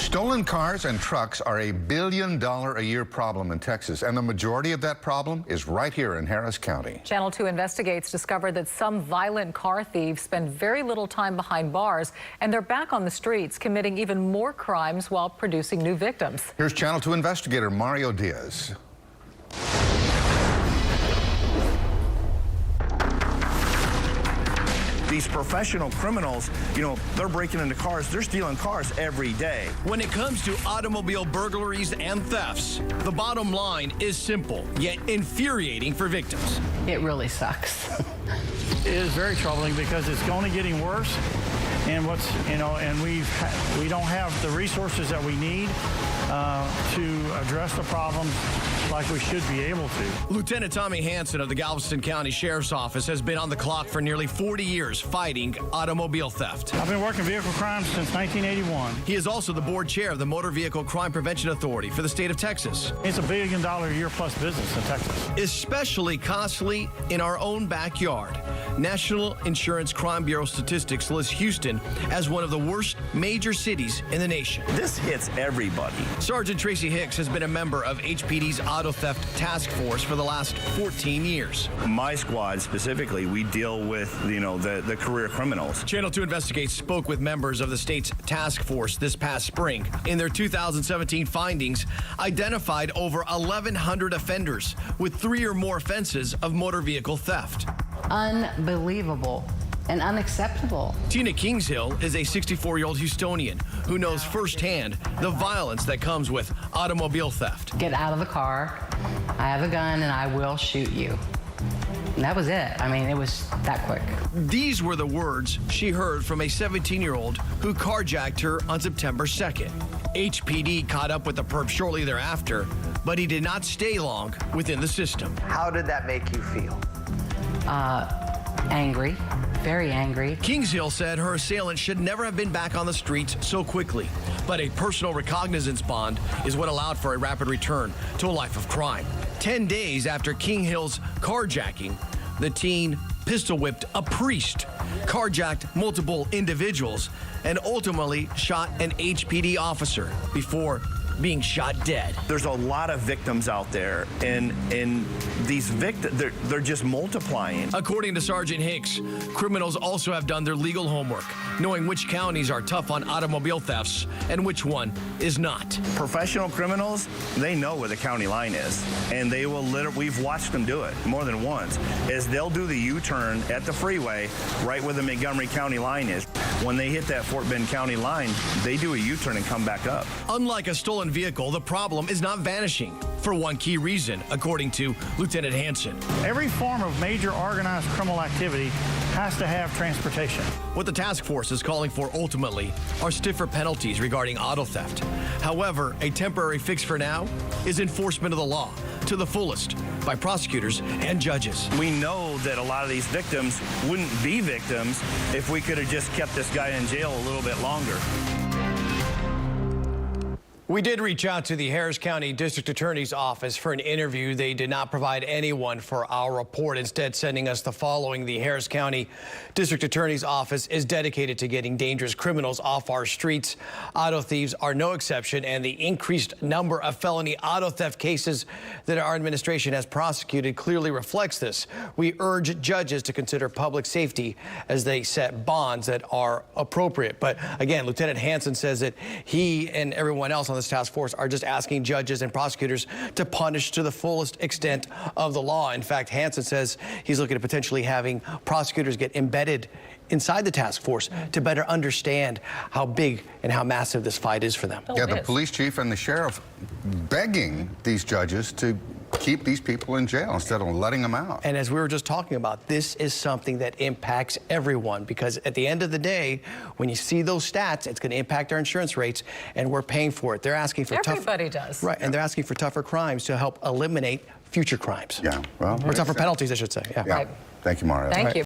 Stolen cars and trucks are a $1 billion a year problem in Texas, and the majority of that problem is right here in Harris County. Channel 2 Investigates discovered that some violent car thieves spend very little time behind bars, and they're back on the streets committing even more crimes while producing new victims. Here's Channel 2 investigator Mario Diaz. These professional criminals, they're breaking into cars, they're stealing cars every day. When it comes to automobile burglaries and thefts, the bottom line is simple, yet infuriating for victims. It really sucks. It is very troubling because it's only getting worse, and we don't have the resources that we need to address the problem like we should be able to. Lieutenant Tommy Hansen of the Galveston County Sheriff's Office has been on the clock for nearly 40 years fighting automobile theft. I've been working vehicle crimes since 1981. He is also the board chair of the Motor Vehicle Crime Prevention Authority for the state of Texas. It's a $1 billion a year plus business in Texas. Especially costly in our own backyard. National Insurance Crime Bureau statistics list Houston as one of the worst major cities in the nation. This hits everybody. Sergeant Tracy Hicks has been a member of HPD's Auto Theft Task Force for the last 14 years. My squad specifically, we deal with, the career criminals. Channel 2 Investigates spoke with members of the state's task force this past spring. In their 2017 findings, identified over 1,100 offenders with 3 or more offenses of motor vehicle theft. Unbelievable and unacceptable. Tina Kingshill is a 64-year-old Houstonian who knows firsthand the violence that comes with automobile theft. Get out of the car. I have a gun and I will shoot you. And that was it. I mean, it was that quick. These were the words she heard from a 17-year-old who carjacked her on September 2nd. HPD caught up with the perp shortly thereafter, but he did not stay long within the system. How did that make you feel? Angry, very angry. Kingshill said her assailant should never have been back on the streets so quickly, but a personal recognizance bond is what allowed for a rapid return to a life of crime. 10 days after Kinghill's carjacking, the teen pistol whipped a priest, carjacked multiple individuals, and ultimately shot an HPD officer before being shot dead. There's a lot of victims out there, and these victims, they're just multiplying. According to Sergeant Hicks, criminals also have done their legal homework, knowing which counties are tough on automobile thefts and which one is not. Professional criminals, they know where the county line is, and they will we've watched them do it more than once, is they'll do the U-turn at the freeway right where the Montgomery County line is. When they hit that Fort Bend County line, they do a U-turn and come back up. Unlike a stolen vehicle, the problem is not vanishing for one key reason, according to Lieutenant Hansen. Every form of major organized criminal activity has to have transportation. What the task force is calling for ultimately are stiffer penalties regarding auto theft. However, a temporary fix for now is enforcement of the law to the fullest by prosecutors and judges. We know that a lot of these victims wouldn't be victims if we could have just kept this guy in jail a little bit longer. We did reach out to the Harris County District Attorney's Office for an interview. They did not provide anyone for our report, instead sending us the following. The Harris County District Attorney's Office is dedicated to getting dangerous criminals off our streets. Auto thieves are no exception, and the increased number of felony auto theft cases that our administration has prosecuted clearly reflects this. We urge judges to consider public safety as they set bonds that are appropriate. But again, Lieutenant Hansen says that he and everyone else on this task force are just asking judges and prosecutors to punish to the fullest extent of the law. In fact, Hansen says he's looking at potentially having prosecutors get embedded inside the task force to better understand how big and how massive this fight is for them. Yeah, the police chief and the sheriff begging these judges to keep these people in jail instead of letting them out. And as we were just talking about, this is something that impacts everyone, because at the end of the day, when you see those stats, it's going to impact our insurance rates, and we're paying for it. They're asking for Everybody does. Right, and they're asking for tougher crimes to help eliminate future crimes. Yeah, well, or tougher penalties, I should say. Yeah. Right. Thank you, Mario. Thank you.